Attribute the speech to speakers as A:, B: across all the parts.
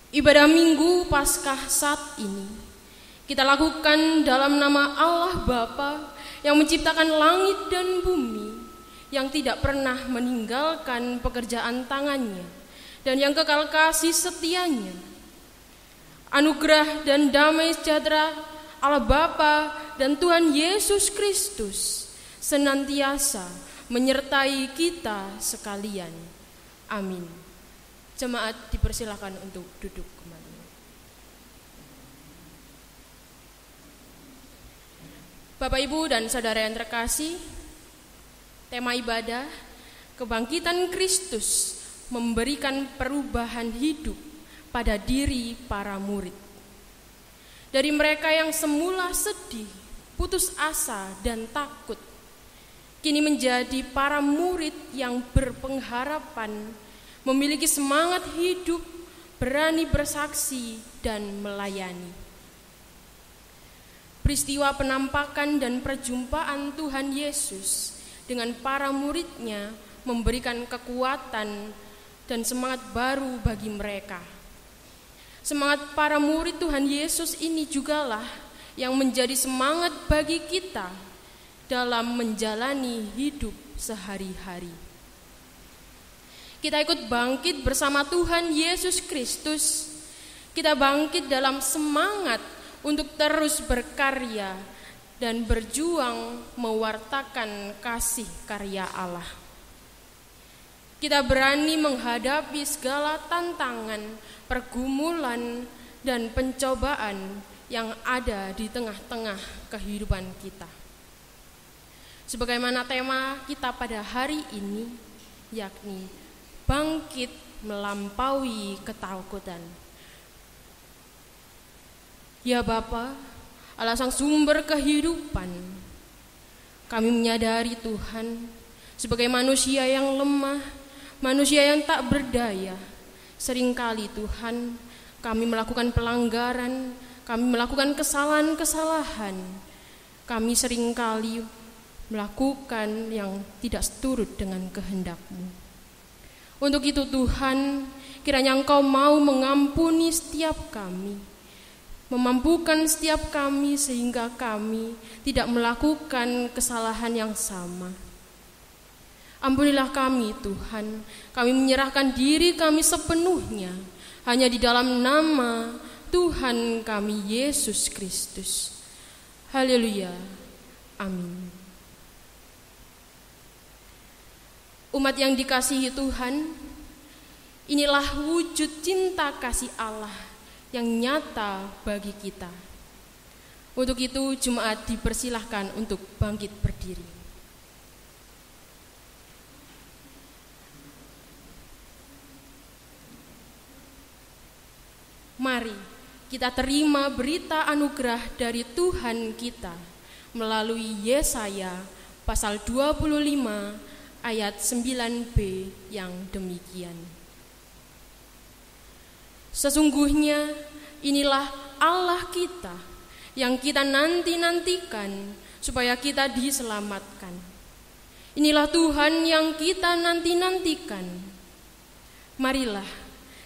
A: Ibadah Minggu Paskah saat ini kita lakukan dalam nama Allah Bapa yang menciptakan langit dan bumi, yang tidak pernah meninggalkan pekerjaan tangannya, dan yang kekal kasih setianya. Anugerah dan damai sejahtera Allah Bapa dan Tuhan Yesus Kristus senantiasa menyertai kita sekalian. Amin. Jemaat dipersilakan untuk duduk kembali. Bapak, Ibu, dan saudara yang terkasih, tema ibadah kebangkitan Kristus memberikan perubahan hidup pada diri para murid. Dari mereka yang semula sedih, putus asa, dan takut, kini menjadi para murid yang berpengharapan, memiliki semangat hidup, berani bersaksi, dan melayani. Peristiwa penampakan dan perjumpaan Tuhan Yesus dengan para muridnya memberikan kekuatan dan semangat baru bagi mereka. Semangat para murid Tuhan Yesus ini jugalah yang menjadi semangat bagi kita dalam menjalani hidup sehari-hari. Kita ikut bangkit bersama Tuhan Yesus Kristus. Kita bangkit dalam semangat untuk terus berkarya dan berjuang mewartakan kasih karya Allah. Kita berani menghadapi segala tantangan, pergumulan, dan pencobaan yang ada di tengah-tengah kehidupan kita. Sebagaimana tema kita pada hari ini, yakni bangkit melampaui ketakutan. Ya Bapa, Allah Sang Sumber kehidupan, kami menyadari Tuhan, sebagai manusia yang lemah, manusia yang tak berdaya, seringkali Tuhan, kami melakukan pelanggaran, kami melakukan kesalahan-kesalahan, kami seringkali melakukan yang tidak seturut dengan kehendak-Mu. Untuk itu Tuhan, kiranya Engkau mau mengampuni setiap kami, memampukan setiap kami sehingga kami tidak melakukan kesalahan yang sama. Ampunilah kami Tuhan, kami menyerahkan diri kami sepenuhnya hanya di dalam nama Tuhan kami Yesus Kristus. Haleluya. Amin. Umat yang dikasihi Tuhan, inilah wujud cinta kasih Allah yang nyata bagi kita. Untuk itu jemaat dipersilahkan untuk bangkit berdiri. Mari kita terima berita anugerah dari Tuhan kita melalui Yesaya pasal 25 ayat 9b yang demikian. Sesungguhnya inilah Allah kita yang kita nanti-nantikan supaya kita diselamatkan. Inilah Tuhan yang kita nanti-nantikan. Marilah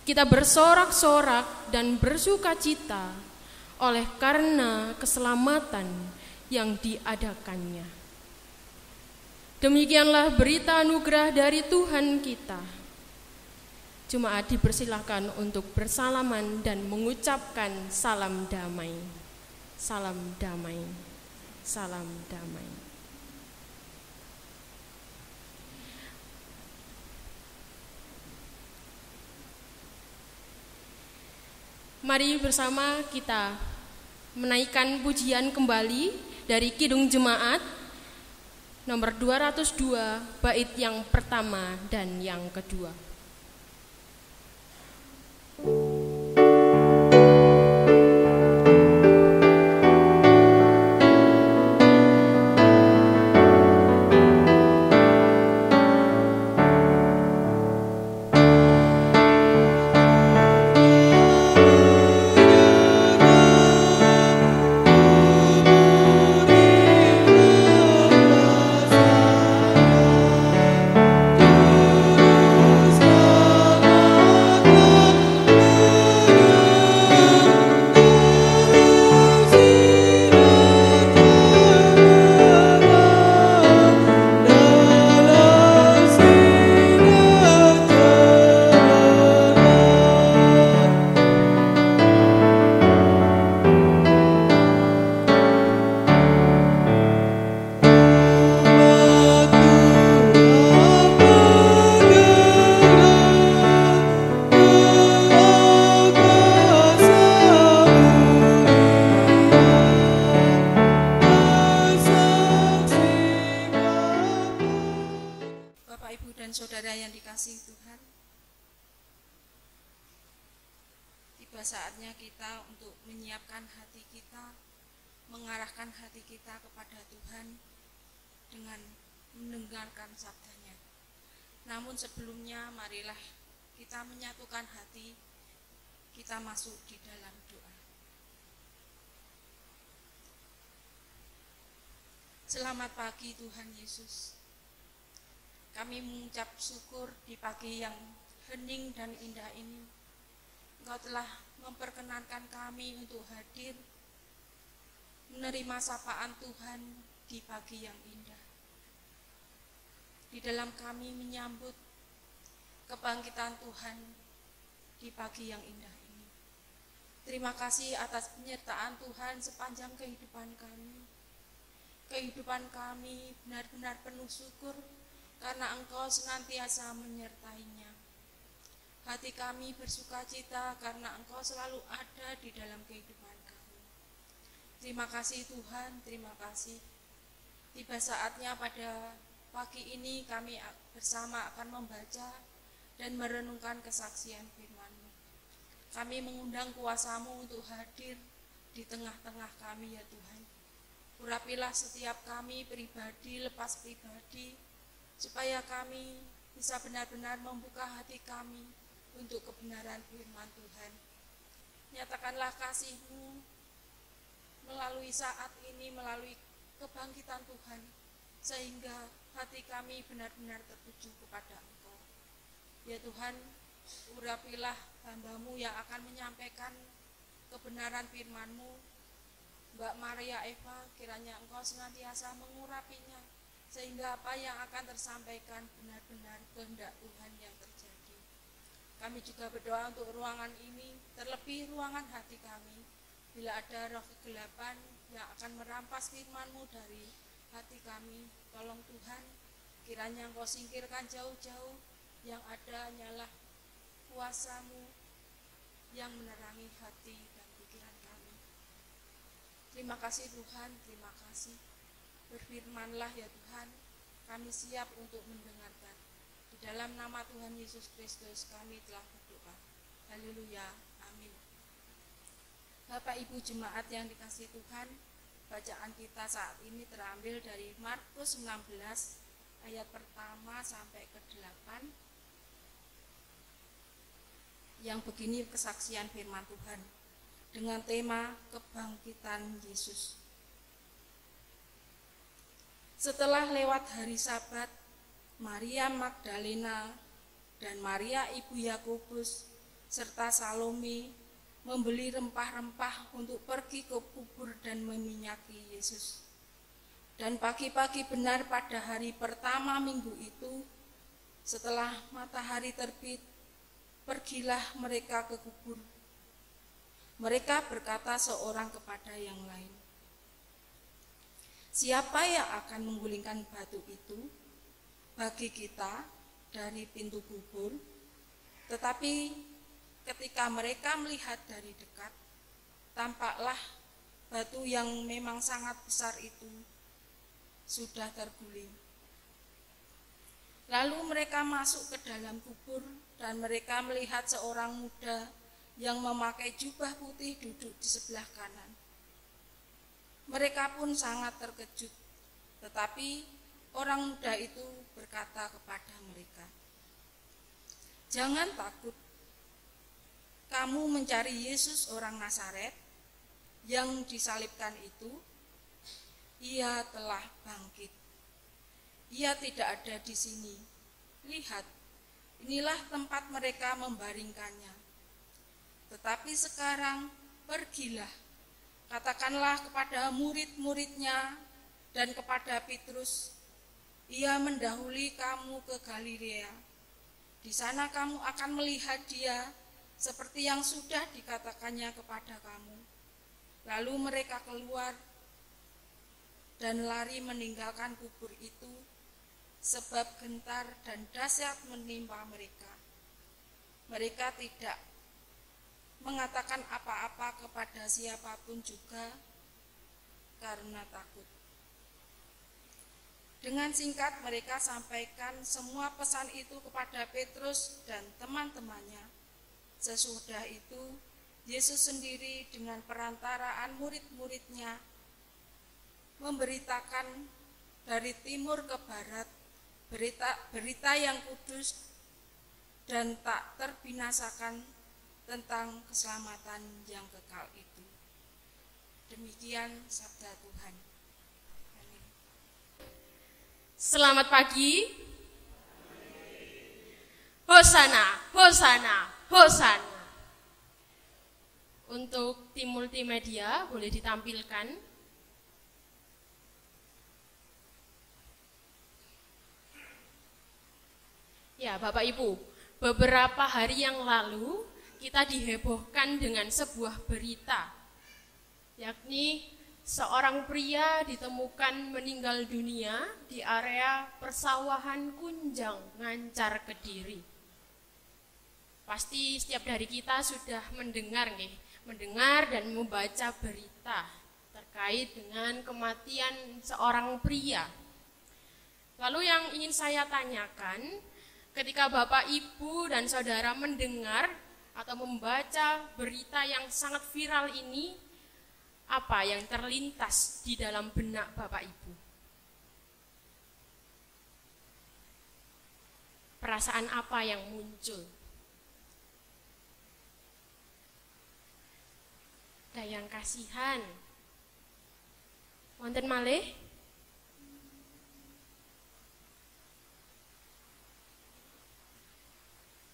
A: kita bersorak-sorak dan bersukacita oleh karena keselamatan yang diadakannya. Demikianlah berita anugerah dari Tuhan kita. Jemaat dipersilakan untuk bersalaman dan mengucapkan salam damai. Salam damai. Salam damai. Mari bersama kita menaikkan pujian kembali dari Kidung Jemaat nomor 202, bait yang pertama dan yang kedua.
B: Tiba saatnya kita untuk menyiapkan hati kita, mengarahkan hati kita kepada Tuhan dengan mendengarkan sabdanya. Namun sebelumnya marilah kita menyatukan hati, kita masuk di dalam doa. Selamat pagi Tuhan Yesus. Kami mengucap syukur di pagi yang hening dan indah ini. Engkau telah memperkenankan kami untuk hadir menerima sapaan Tuhan di pagi yang indah. Di dalam kami menyambut kebangkitan Tuhan di pagi yang indah ini. Terima kasih atas penyertaan Tuhan sepanjang kehidupan kami. Kehidupan kami benar-benar penuh syukur karena Engkau senantiasa menyertainya. Hati kami bersukacita karena Engkau selalu ada di dalam kehidupan kami. Terima kasih Tuhan, terima kasih. Tiba saatnya pada pagi ini kami bersama akan membaca dan merenungkan kesaksian firman-Mu. Kami mengundang kuasa-Mu untuk hadir di tengah-tengah kami ya Tuhan. Urapilah setiap kami pribadi lepas pribadi, supaya kami bisa benar-benar membuka hati kami untuk kebenaran firman Tuhan. Nyatakanlah kasih-Mu melalui saat ini, melalui kebangkitan Tuhan, sehingga hati kami benar-benar tertuju kepada Engkau. Ya Tuhan, urapilah hamba-Mu yang akan menyampaikan kebenaran firman-Mu, Mbak Maria Eva, kiranya Engkau senantiasa mengurapinya, sehingga apa yang akan tersampaikan benar-benar kehendak Tuhan yang terjadi. Kami juga berdoa untuk ruangan ini, terlebih ruangan hati kami. Bila ada roh kegelapan yang akan merampas firman-Mu dari hati kami, tolong Tuhan, kiranya Engkau singkirkan jauh-jauh, yang ada hanyalah kuasa-Mu yang menerangi hati dan pikiran kami. Terima kasih Tuhan, terima kasih. Berfirmanlah ya Tuhan, kami siap untuk mendengarkan. Di dalam nama Tuhan Yesus Kristus kami telah berdoa. Haleluya, amin. Bapak Ibu Jemaat yang dikasihi Tuhan, bacaan kita saat ini terambil dari Markus 19 ayat pertama sampai ke-8, yang begini kesaksian firman Tuhan dengan tema kebangkitan Yesus. Setelah lewat hari Sabat, Maria Magdalena dan Maria ibu Yakobus serta Salome membeli rempah-rempah untuk pergi ke kubur dan meminyaki Yesus. Dan pagi-pagi benar pada hari pertama minggu itu, setelah matahari terbit, pergilah mereka ke kubur. Mereka berkata seorang kepada yang lain, "Siapa yang akan menggulingkan batu itu bagi kita dari pintu kubur?" Tetapi ketika mereka melihat dari dekat, tampaklah batu yang memang sangat besar itu sudah terguling. Lalu mereka masuk ke dalam kubur dan mereka melihat seorang muda yang memakai jubah putih duduk di sebelah kanan. Mereka pun sangat terkejut, tetapi orang muda itu berkata kepada mereka, "Jangan takut, kamu mencari Yesus orang Nazaret yang disalibkan itu. Ia telah bangkit. Ia tidak ada di sini. Lihat, inilah tempat mereka membaringkannya. Tetapi sekarang pergilah, katakanlah kepada murid-muridnya dan kepada Petrus, ia mendahului kamu ke Galilea. Di sana kamu akan melihat dia seperti yang sudah dikatakannya kepada kamu." Lalu mereka keluar dan lari meninggalkan kubur itu, sebab gentar dan dahsyat menimpa mereka. Mereka tidak mengatakan apa-apa kepada siapapun juga karena takut. Dengan singkat mereka sampaikan semua pesan itu kepada Petrus dan teman-temannya. Sesudah itu Yesus sendiri dengan perantaraan murid-muridnya memberitakan dari timur ke barat berita yang kudus dan tak terbinasakan tentang keselamatan yang kekal itu. Demikian sabda Tuhan. Amin.
A: Selamat pagi. Hosana, Hosana, Hosana. Untuk tim multimedia boleh ditampilkan. Ya, Bapak Ibu, beberapa hari yang lalu kita dihebohkan dengan sebuah berita, yakni seorang pria ditemukan meninggal dunia di area persawahan Kunjang, Ngancar, Kediri. Pasti setiap dari kita sudah mendengar dan membaca berita terkait dengan kematian seorang pria. Lalu yang ingin saya tanyakan, ketika Bapak, Ibu, dan Saudara mendengar atau membaca berita yang sangat viral ini, apa yang terlintas di dalam benak Bapak, Ibu? Perasaan apa yang muncul? Dayang kasihan. Wonten malih?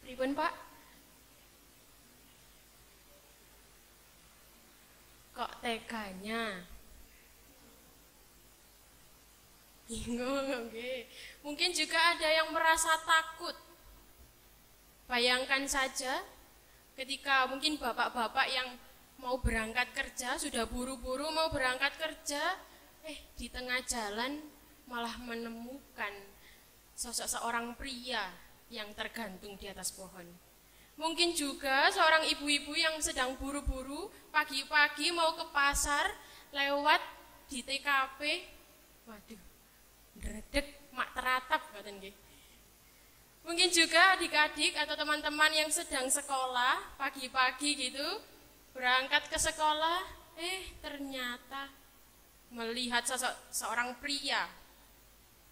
A: Pripun, Pak? Kok teganya? Bingung, nggih. Mungkin juga ada yang merasa takut. Bayangkan saja ketika mungkin bapak-bapak yang mau berangkat kerja, sudah buru-buru mau berangkat kerja, di tengah jalan malah menemukan sosok seorang pria yang tergantung di atas pohon. Mungkin juga seorang ibu-ibu yang sedang buru-buru pagi-pagi mau ke pasar, lewat di TKP, waduh, ndredeg mak teratap ngoten nggih. Mungkin juga adik-adik atau teman-teman yang sedang sekolah pagi-pagi gitu, berangkat ke sekolah, ternyata melihat sosok seorang pria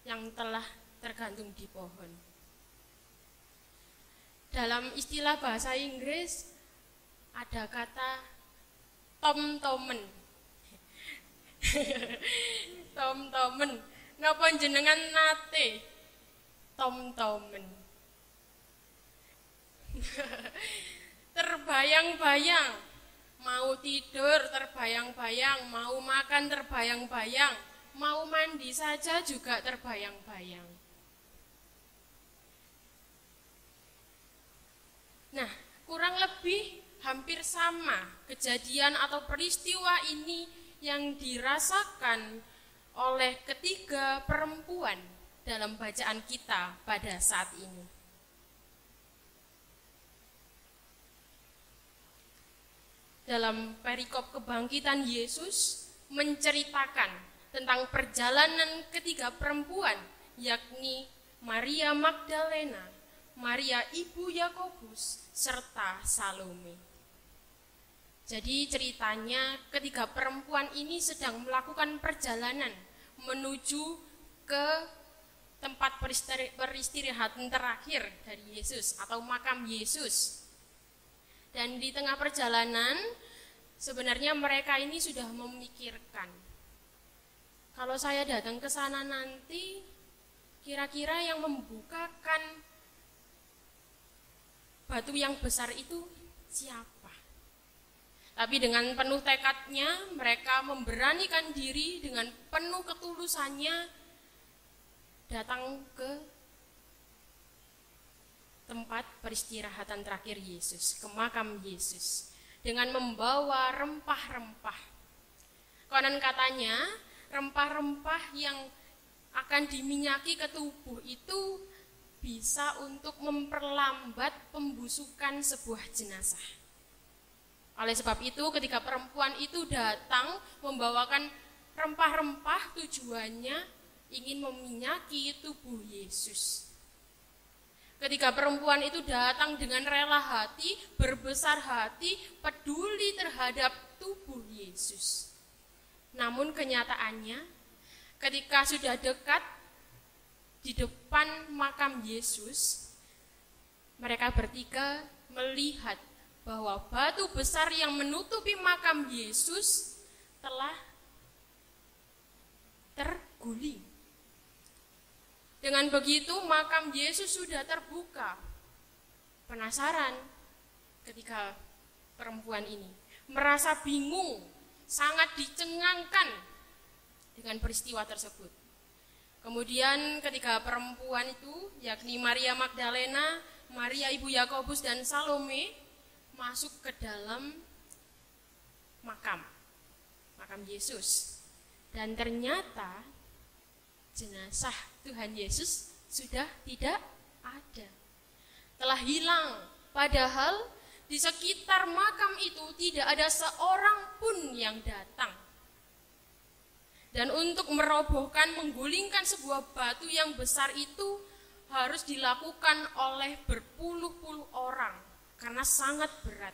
A: yang telah tergantung di pohon. Dalam istilah bahasa Inggris ada kata tom-tomen. Tom-tomen. Napa jenengan nate tom-tomen? Terbayang-bayang, mau tidur terbayang-bayang, mau makan terbayang-bayang, mau mandi saja juga terbayang-bayang. Nah, kurang lebih hampir sama kejadian atau peristiwa ini yang dirasakan oleh ketiga perempuan dalam bacaan kita pada saat ini. Dalam perikop kebangkitan Yesus menceritakan tentang perjalanan ketiga perempuan, yakni Maria Magdalena, Maria ibu Yakobus, serta Salome. Jadi ceritanya ketiga perempuan ini sedang melakukan perjalanan menuju ke tempat peristirahatan terakhir dari Yesus atau makam Yesus. Dan di tengah perjalanan sebenarnya mereka ini sudah memikirkan, kalau saya datang ke sana nanti kira-kira yang membukakan batu yang besar itu siapa? Tapi dengan penuh tekadnya mereka memberanikan diri dengan penuh ketulusannya datang ke tempat peristirahatan terakhir Yesus, ke makam Yesus, dengan membawa rempah-rempah. Konon katanya, rempah-rempah yang akan diminyaki ke tubuh itu bisa untuk memperlambat pembusukan sebuah jenazah. Oleh sebab itu, ketika perempuan itu datang membawakan rempah-rempah, tujuannya ingin meminyaki tubuh Yesus. Ketika perempuan itu datang dengan rela hati, berbesar hati, peduli terhadap tubuh Yesus. Namun kenyataannya, ketika sudah dekat di depan makam Yesus, mereka bertiga melihat bahwa batu besar yang menutupi makam Yesus telah terguling. Dengan begitu makam Yesus sudah terbuka. Penasaran ketika perempuan ini merasa bingung, sangat dicengangkan dengan peristiwa tersebut. Kemudian ketika perempuan itu, yakni Maria Magdalena, Maria ibu Yakobus dan Salome masuk ke dalam makam Yesus. Dan ternyata jenazah Tuhan Yesus sudah tidak ada. Telah hilang, padahal di sekitar makam itu tidak ada seorang pun yang datang. Dan untuk merobohkan, menggulingkan sebuah batu yang besar itu harus dilakukan oleh berpuluh-puluh orang karena sangat berat.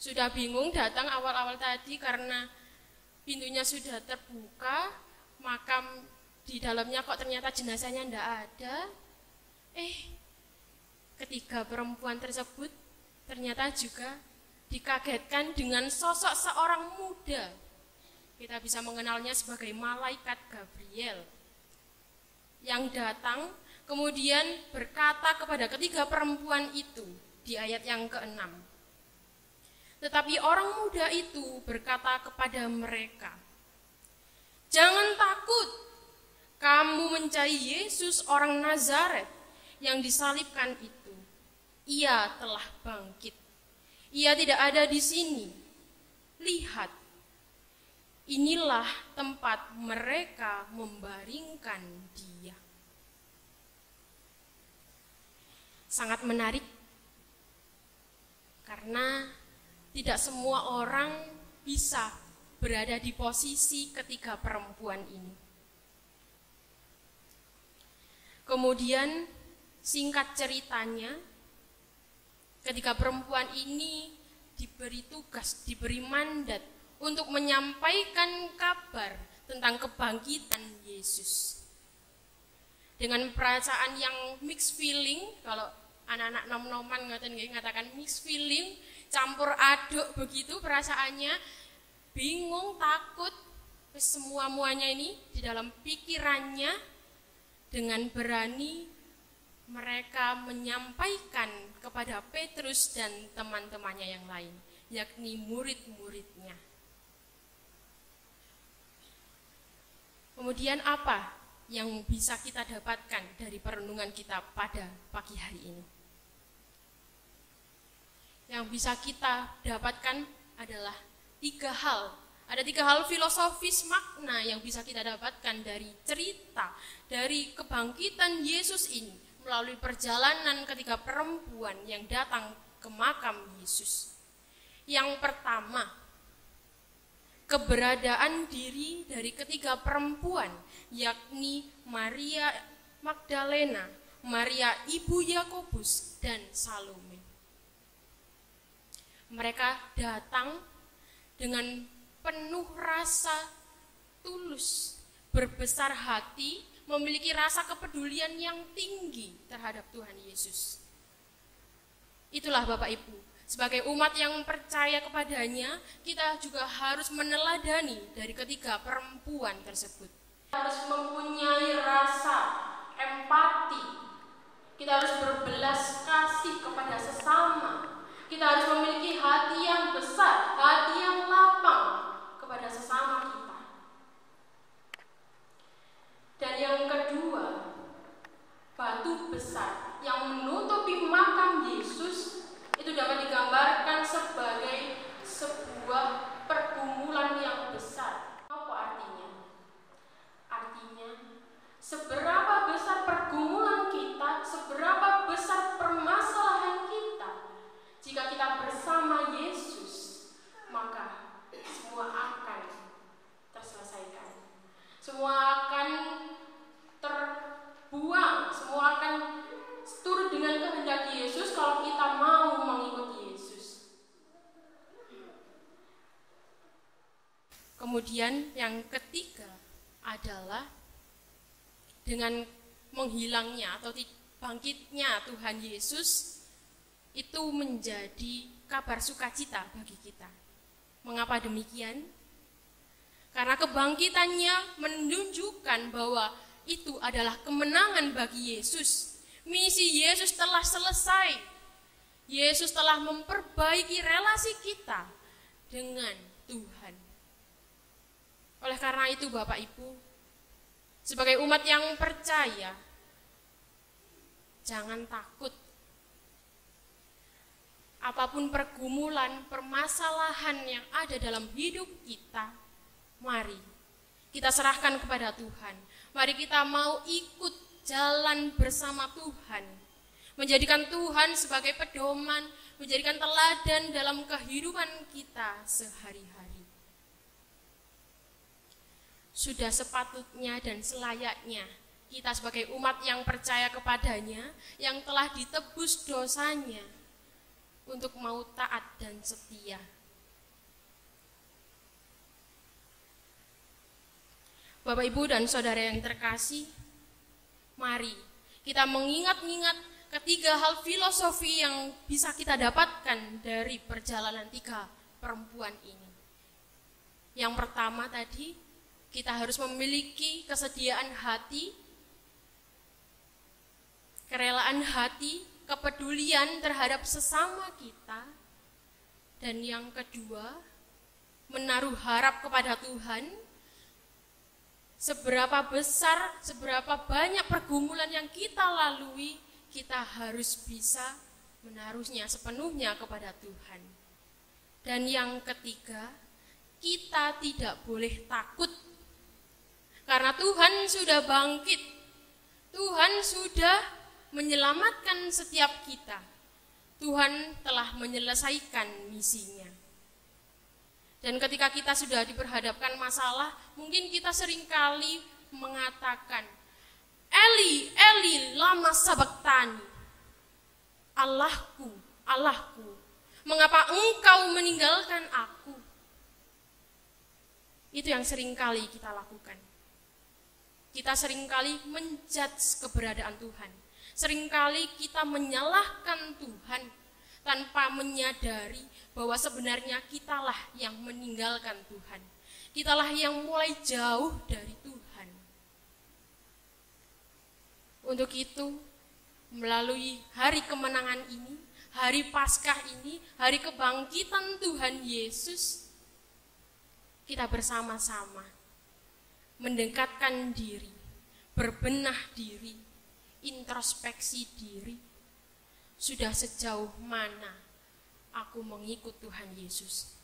A: Sudah bingung datang awal-awal tadi karena pintunya sudah terbuka, makam di dalamnya kok ternyata jenazahnya tidak ada. Ketika perempuan tersebut ternyata juga dikagetkan dengan sosok seorang muda. Kita bisa mengenalnya sebagai malaikat Gabriel yang datang kemudian berkata kepada ketiga perempuan itu di ayat yang ke-6. Tetapi orang muda itu berkata kepada mereka, "Jangan takut, kamu mencari Yesus orang Nazaret yang disalibkan itu. Ia telah bangkit. Ia tidak ada di sini. Lihat, inilah tempat mereka membaringkan dia." Sangat menarik karena tidak semua orang bisa berada di posisi ketiga perempuan ini. Kemudian singkat ceritanya, ketika perempuan ini diberi tugas, diberi mandat untuk menyampaikan kabar tentang kebangkitan Yesus. Dengan perasaan yang mixed feeling, kalau anak-anak nom-noman ngatakan mixed feeling, campur aduk begitu perasaannya, bingung, takut, semua-muanya ini di dalam pikirannya. Dengan berani mereka menyampaikan kepada Petrus dan teman-temannya yang lain, yakni murid-muridnya. Kemudian apa yang bisa kita dapatkan dari perenungan kita pada pagi hari ini? Yang bisa kita dapatkan adalah 3 hal. Ada 3 hal filosofis makna yang bisa kita dapatkan dari cerita, dari kebangkitan Yesus ini melalui perjalanan ketiga perempuan yang datang ke makam Yesus. Yang pertama, keberadaan diri dari ketiga perempuan, yakni Maria Magdalena, Maria ibu Yakobus, dan Salome. Mereka datang dengan penuh rasa tulus, berbesar hati, memiliki rasa kepedulian yang tinggi terhadap Tuhan Yesus. Itulah Bapak Ibu, sebagai umat yang percaya kepadanya, kita juga harus meneladani dari ketiga perempuan tersebut. Kita harus mempunyai rasa empati, kita harus berbelas kasih kepada sesama. Kita harus memiliki hati yang besar, hati yang lapang kepada sesama kita. Dan yang kedua, batu besar yang menutupi makam Yesus itu dapat digambarkan sebagai sebuah pergumulan yang besar. Apa artinya? Artinya, seberapa besar pergumulan kita, seberapa besar permasalahan kita, jika kita kemudian yang ketiga adalah dengan menghilangnya atau bangkitnya Tuhan Yesus itu menjadi kabar sukacita bagi kita. Mengapa demikian? Karena kebangkitannya menunjukkan bahwa itu adalah kemenangan bagi Yesus. Misi Yesus telah selesai. Yesus telah memperbaiki relasi kita dengan Tuhan. Oleh karena itu Bapak Ibu, sebagai umat yang percaya, jangan takut. Apapun pergumulan, permasalahan yang ada dalam hidup kita, mari kita serahkan kepada Tuhan. Mari kita mau ikut jalan bersama Tuhan, menjadikan Tuhan sebagai pedoman, menjadikan teladan dalam kehidupan kita sehari-hari. Sudah sepatutnya dan selayaknya kita sebagai umat yang percaya kepadanya, yang telah ditebus dosanya, untuk mau taat dan setia. Bapak, Ibu, dan Saudara yang terkasih, mari kita mengingat-ingat ketiga hal filosofi yang bisa kita dapatkan dari perjalanan 3 perempuan ini. Yang pertama tadi, kita harus memiliki kesediaan hati, kerelaan hati, kepedulian terhadap sesama kita. Dan yang kedua, menaruh harap kepada Tuhan. Seberapa besar, seberapa banyak pergumulan yang kita lalui, kita harus bisa menaruhnya sepenuhnya kepada Tuhan. Dan yang ketiga, kita tidak boleh takut. Karena Tuhan sudah bangkit, Tuhan sudah menyelamatkan setiap kita. Tuhan telah menyelesaikan misinya. Dan ketika kita sudah diperhadapkan masalah, mungkin kita seringkali mengatakan, Eli, Eli, lama sabaktani. Allahku, Allahku, mengapa engkau meninggalkan aku? Itu yang seringkali kita lakukan. Kita seringkali menjudge keberadaan Tuhan. Seringkali kita menyalahkan Tuhan tanpa menyadari bahwa sebenarnya kitalah yang meninggalkan Tuhan. Kitalah yang mulai jauh dari Tuhan. Untuk itu, melalui hari kemenangan ini, hari Paskah ini, hari kebangkitan Tuhan Yesus, kita bersama-sama mendekatkan diri, berbenah diri, introspeksi diri. Sudah sejauh mana aku mengikut Tuhan Yesus?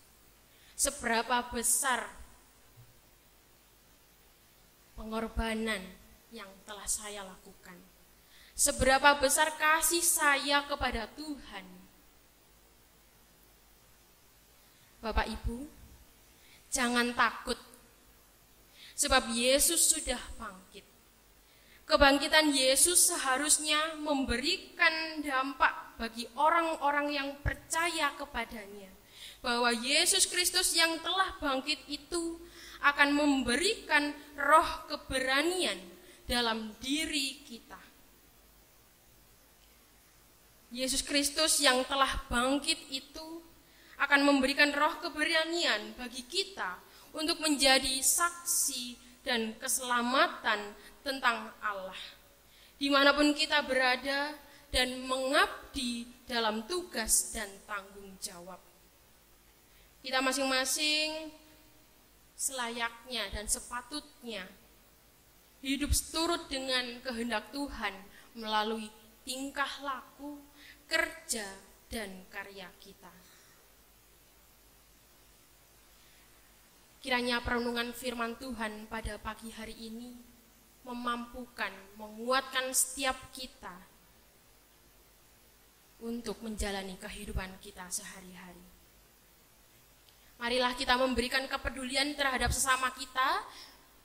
A: Seberapa besar pengorbanan yang telah saya lakukan? Seberapa besar kasih saya kepada Tuhan? Bapak Ibu, jangan takut, sebab Yesus sudah bangkit. Kebangkitan Yesus seharusnya memberikan dampak bagi orang-orang yang percaya kepadanya. Bahwa Yesus Kristus yang telah bangkit itu akan memberikan roh keberanian dalam diri kita. Yesus Kristus yang telah bangkit itu akan memberikan roh keberanian bagi kita untuk menjadi saksi dan keselamatan tentang Allah, dimanapun kita berada, dan mengabdi dalam tugas dan tanggung jawab. Kita masing-masing selayaknya dan sepatutnya hidup seturut dengan kehendak Tuhan melalui tingkah laku, kerja, dan karya kita. Kiranya perenungan firman Tuhan pada pagi hari ini memampukan, menguatkan setiap kita untuk menjalani kehidupan kita sehari-hari. Marilah kita memberikan kepedulian terhadap sesama kita.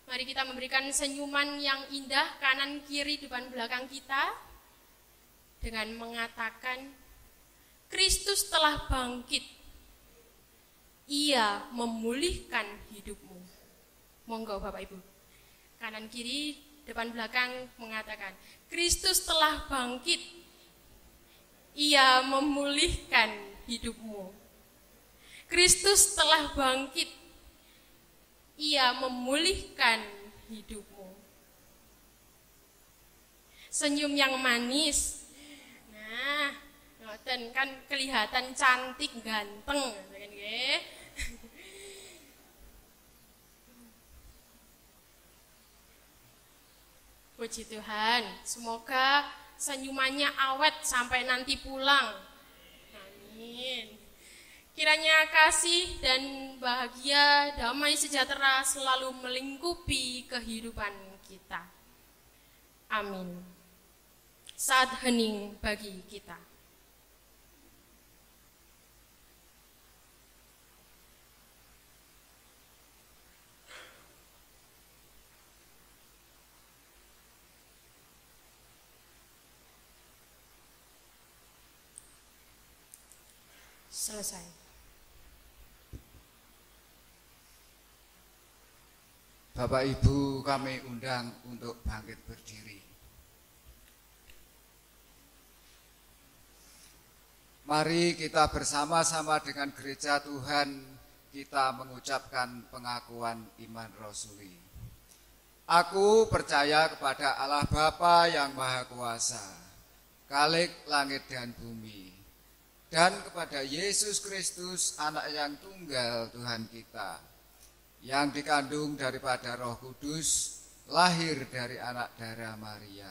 A: Mari kita memberikan senyuman yang indah kanan, kiri, depan, belakang kita dengan mengatakan, Kristus telah bangkit. Ia memulihkan hidupmu. Monggo Bapak Ibu. Kanan kiri, depan belakang mengatakan, Kristus telah bangkit. Ia memulihkan hidupmu. Kristus telah bangkit. Ia memulihkan hidupmu. Senyum yang manis. Nah, ngoten kan kelihatan cantik, ganteng, kan nggih. Puji Tuhan, semoga senyumannya awet sampai nanti pulang. Amin. Kiranya kasih dan bahagia, damai sejahtera selalu melingkupi kehidupan kita. Amin. Saat hening bagi kita. Selesai.
C: Bapak Ibu kami undang untuk bangkit berdiri. Mari kita bersama-sama dengan gereja Tuhan kita mengucapkan pengakuan iman rasuli. Aku percaya kepada Allah Bapa yang Maha Kuasa, Khalik langit dan bumi, dan kepada Yesus Kristus, anak yang tunggal Tuhan kita, yang dikandung daripada Roh Kudus, lahir dari anak darah Maria,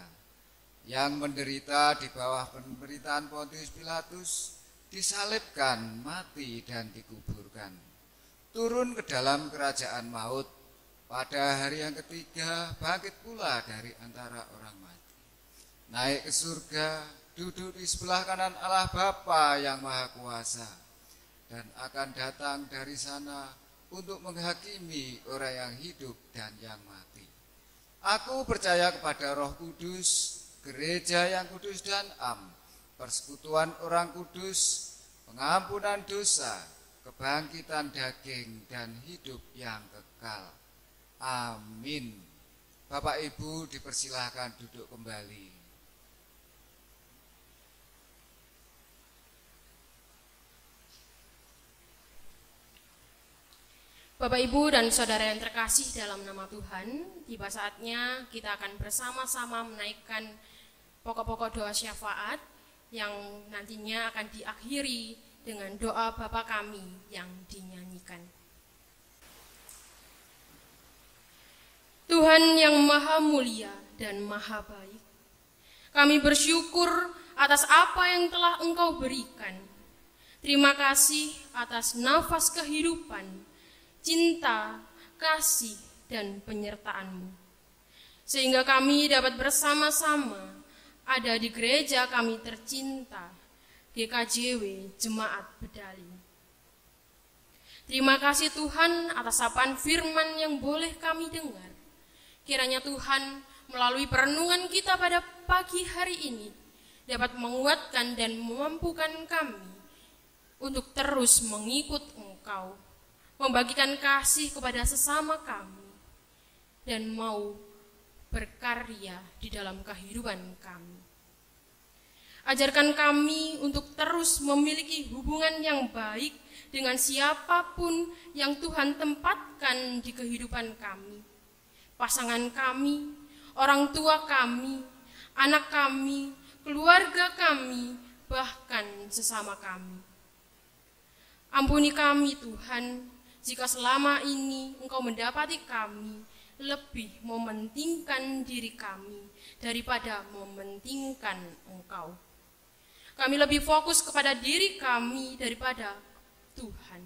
C: yang menderita di bawah pemerintahan Pontius Pilatus, disalibkan, mati dan dikuburkan, turun ke dalam kerajaan maut, pada hari yang ketiga bangkit pula dari antara orang mati, naik ke surga, duduk di sebelah kanan Allah Bapa yang Maha Kuasa, dan akan datang dari sana untuk menghakimi orang yang hidup dan yang mati. Aku percaya kepada Roh Kudus, gereja yang kudus dan am, persekutuan orang kudus, pengampunan dosa, kebangkitan daging dan hidup yang kekal. Amin. Bapak Ibu dipersilahkan duduk kembali.
A: Bapak, Ibu, dan saudara yang terkasih dalam nama Tuhan, tiba saatnya kita akan bersama-sama menaikkan pokok-pokok doa syafaat yang nantinya akan diakhiri dengan doa Bapa Kami yang dinyanyikan. Tuhan yang maha mulia dan maha baik, kami bersyukur atas apa yang telah Engkau berikan. Terima kasih atas nafas kehidupan, cinta, kasih, dan penyertaan-Mu. Sehingga kami dapat bersama-sama ada di gereja kami tercinta, GKJW Jemaat Bedali. Terima kasih Tuhan atas sapaan firman yang boleh kami dengar. Kiranya Tuhan melalui perenungan kita pada pagi hari ini dapat menguatkan dan memampukan kami untuk terus mengikut Engkau, membagikan kasih kepada sesama kami, dan mau berkarya di dalam kehidupan kami. Ajarkan kami untuk terus memiliki hubungan yang baik dengan siapapun yang Tuhan tempatkan di kehidupan kami. Pasangan kami, orang tua kami, anak kami, keluarga kami, bahkan sesama kami. Ampuni kami Tuhan, jika selama ini Engkau mendapati kami lebih mementingkan diri kami daripada mementingkan Engkau. Kami lebih fokus kepada diri kami daripada Tuhan.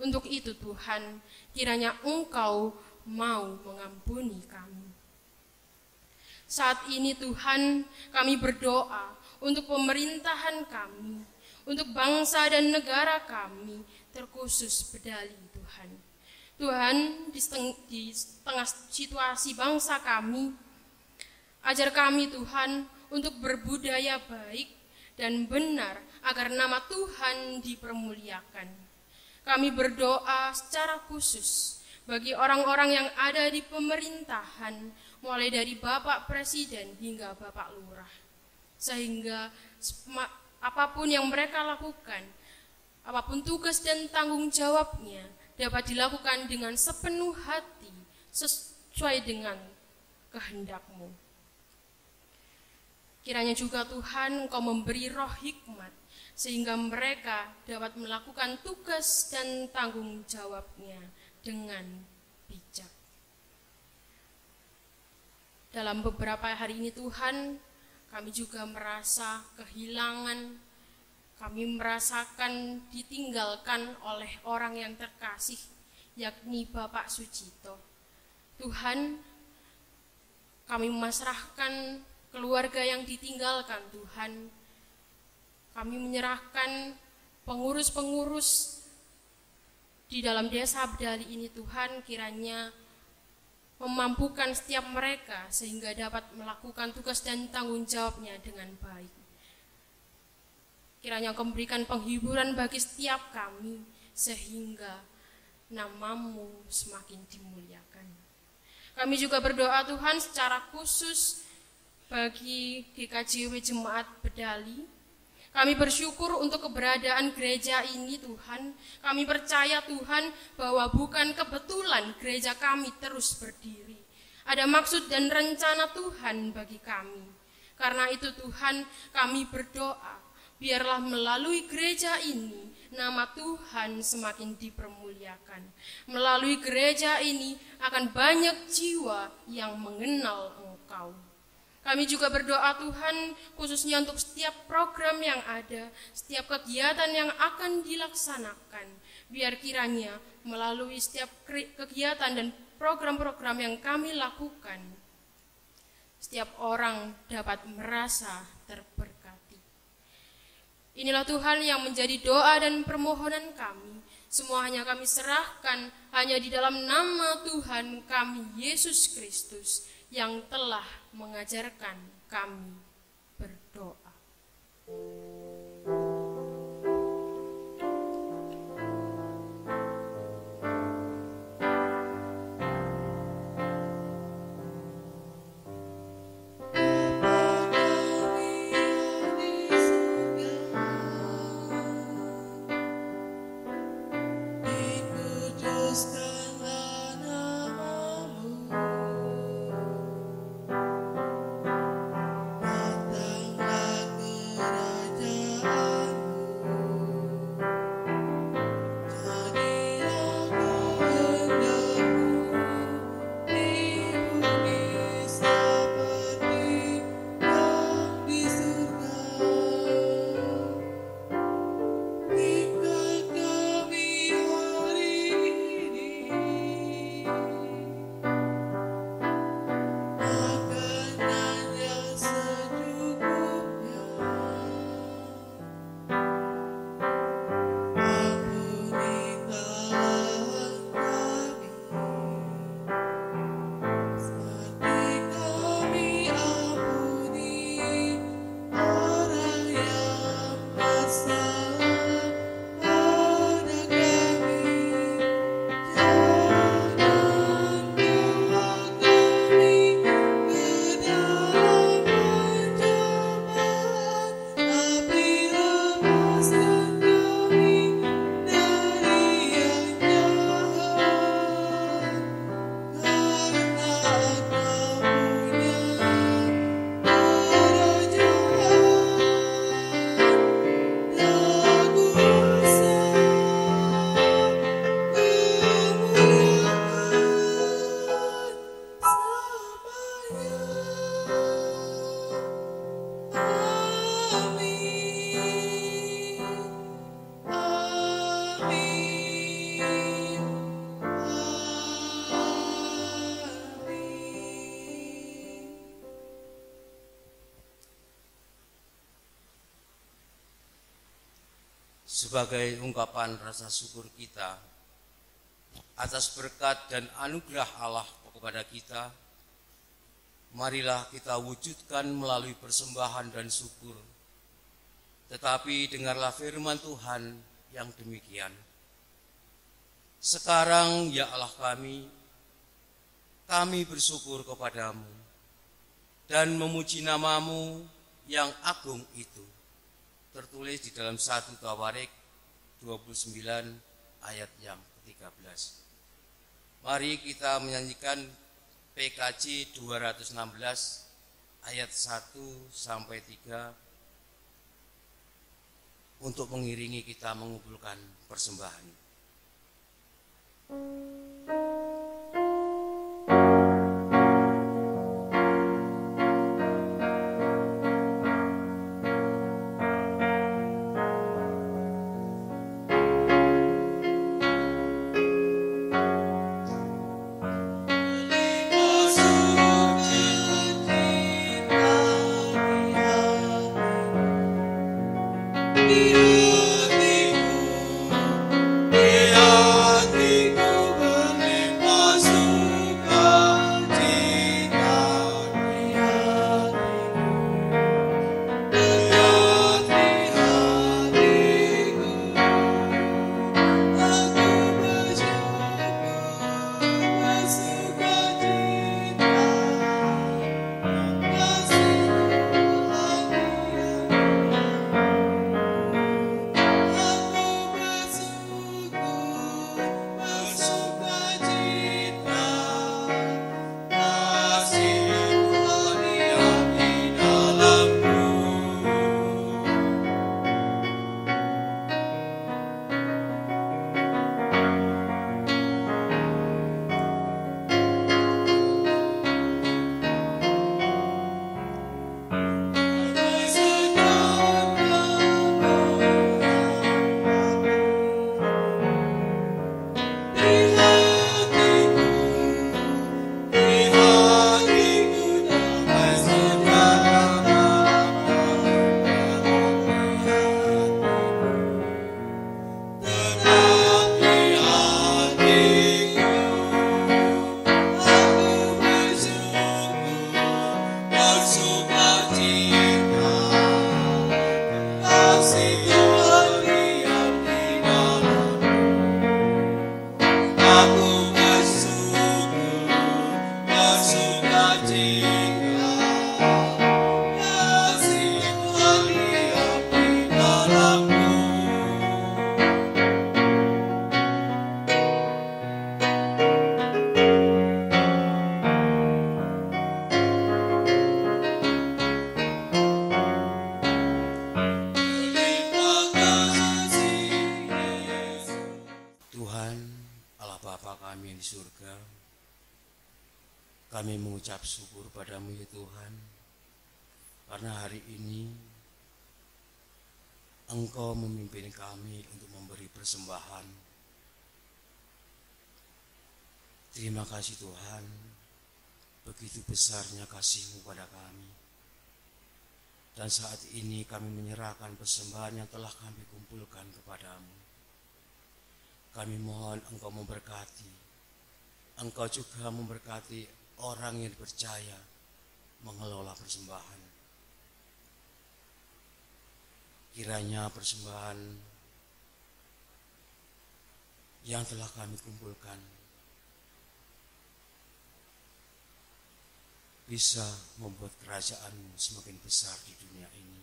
A: Untuk itu Tuhan, kiranya Engkau mau mengampuni kami. Saat ini Tuhan, kami berdoa untuk pemerintahan kami, untuk bangsa dan negara kami, terkhusus Bedali Tuhan. Tuhan, di tengah situasi bangsa kami, ajar kami Tuhan untuk berbudaya baik dan benar agar nama Tuhan dipermuliakan. Kami berdoa secara khusus bagi orang-orang yang ada di pemerintahan, mulai dari Bapak Presiden hingga Bapak Lurah. Sehingga apapun yang mereka lakukan, apapun tugas dan tanggung jawabnya, dapat dilakukan dengan sepenuh hati, sesuai dengan kehendak-Mu. Kiranya juga Tuhan, Engkau memberi roh hikmat, sehingga mereka dapat melakukan tugas dan tanggung jawabnya dengan bijak. Dalam beberapa hari ini Tuhan, kami juga merasa kehilangan, kami merasakan ditinggalkan oleh orang yang terkasih, yakni Bapak Sucito. Tuhan, kami memasrahkan keluarga yang ditinggalkan Tuhan. Kami menyerahkan pengurus-pengurus di dalam desa Abdali ini Tuhan, kiranya memampukan setiap mereka sehingga dapat melakukan tugas dan tanggung jawabnya dengan baik. Kiranya Engkau memberikan penghiburan bagi setiap kami sehingga nama-Mu semakin dimuliakan. Kami juga berdoa Tuhan secara khusus bagi GKJW Jemaat Bedali. Kami bersyukur untuk keberadaan gereja ini Tuhan. Kami percaya Tuhan bahwa bukan kebetulan gereja kami terus berdiri. Ada maksud dan rencana Tuhan bagi kami. Karena itu Tuhan, kami berdoa, biarlah melalui gereja ini nama Tuhan semakin dipermuliakan. Melalui gereja ini akan banyak jiwa yang mengenal Engkau. Kami juga berdoa Tuhan khususnya untuk setiap program yang ada, setiap kegiatan yang akan dilaksanakan. Biar kiranya melalui setiap kegiatan dan program-program yang kami lakukan, setiap orang dapat merasa terberkati. Inilah Tuhan yang menjadi doa dan permohonan kami. Semuanya kami serahkan hanya di dalam nama Tuhan kami Yesus Kristus yang telah mengajarkan kami berdoa.
D: Sebagai ungkapan rasa syukur kita atas berkat dan anugerah Allah kepada kita, marilah kita wujudkan melalui persembahan dan syukur. Tetapi dengarlah firman Tuhan yang demikian. Sekarang ya Allah kami bersyukur kepadamu dan memuji namamu yang agung itu. Tertulis di dalam 1 Tawarik 29 ayat yang ke-13. Mari kita menyanyikan PKJ 216 ayat 1 sampai 3 untuk mengiringi kita mengumpulkan persembahan. Kami mengucap syukur padamu ya Tuhan, karena hari ini Engkau memimpin kami untuk memberi persembahan. Terima kasih Tuhan, begitu besarnya kasih-Mu pada kami. Dan saat ini kami menyerahkan persembahan yang telah kami kumpulkan kepadamu. Kami mohon Engkau memberkati, Engkau juga memberkati orang yang percaya mengelola persembahan. Kiranya persembahan yang telah kami kumpulkan bisa membuat kerajaan-Mu semakin besar di dunia ini.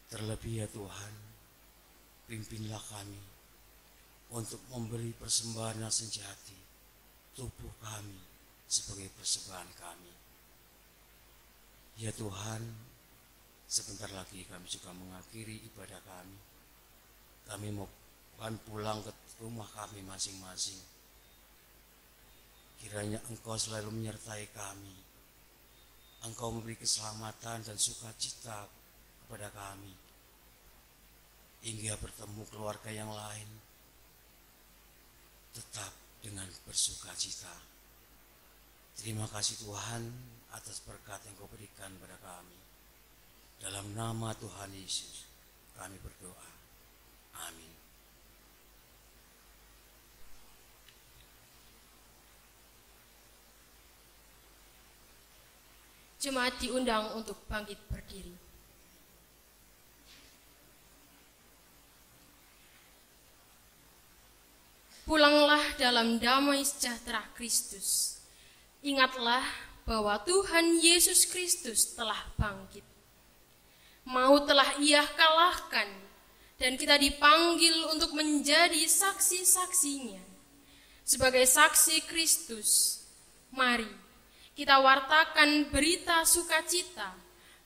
D: Terlebih ya Tuhan, pimpinlah kami untuk memberi persembahan yang sejati, tubuh kami sebagai persembahan kami. Ya Tuhan, sebentar lagi kami juga mengakhiri ibadah kami. Kami mau pulang ke rumah kami masing-masing. Kiranya Engkau selalu menyertai kami. Engkau memberi keselamatan dan sukacita kepada kami, hingga bertemu keluarga yang lain tetap dengan bersukacita. Terima kasih Tuhan atas berkat yang Kau berikan pada kami. Dalam nama Tuhan Yesus kami berdoa. Amin.
A: Jemaat diundang untuk bangkit berdiri. pulanglah dalam damai sejahtera Kristus. Ingatlah bahwa Tuhan Yesus Kristus telah bangkit. Maut telah Ia kalahkan, dan kita dipanggil untuk menjadi saksi-saksinya. Sebagai saksi Kristus, mari kita wartakan berita sukacita,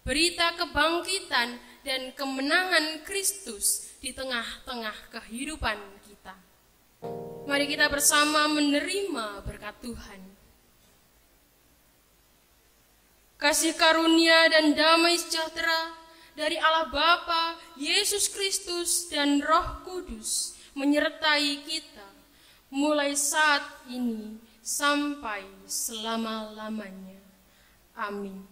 A: berita kebangkitan dan kemenangan Kristus di tengah-tengah kehidupan kita. Mari kita bersama menerima berkat Tuhan. Kasih karunia dan damai sejahtera dari Allah Bapa, Yesus Kristus, dan Roh Kudus menyertai kita mulai saat ini sampai selama-lamanya. Amin.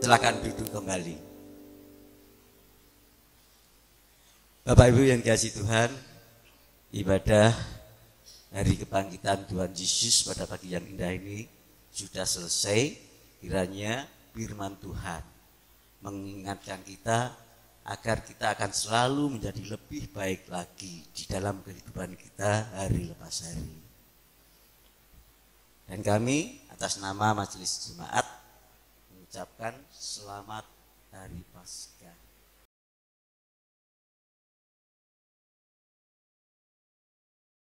E: Silakan duduk kembali. Bapak Ibu yang dikasihi Tuhan, ibadah hari kebangkitan Tuhan Yesus pada pagi yang indah ini sudah selesai. Kiranya firman Tuhan mengingatkan kita agar kita akan selalu menjadi lebih baik lagi di dalam kehidupan kita hari lepas hari. Dan kami atas nama Majelis Jemaat mengucapkan selamat Hari Paskah.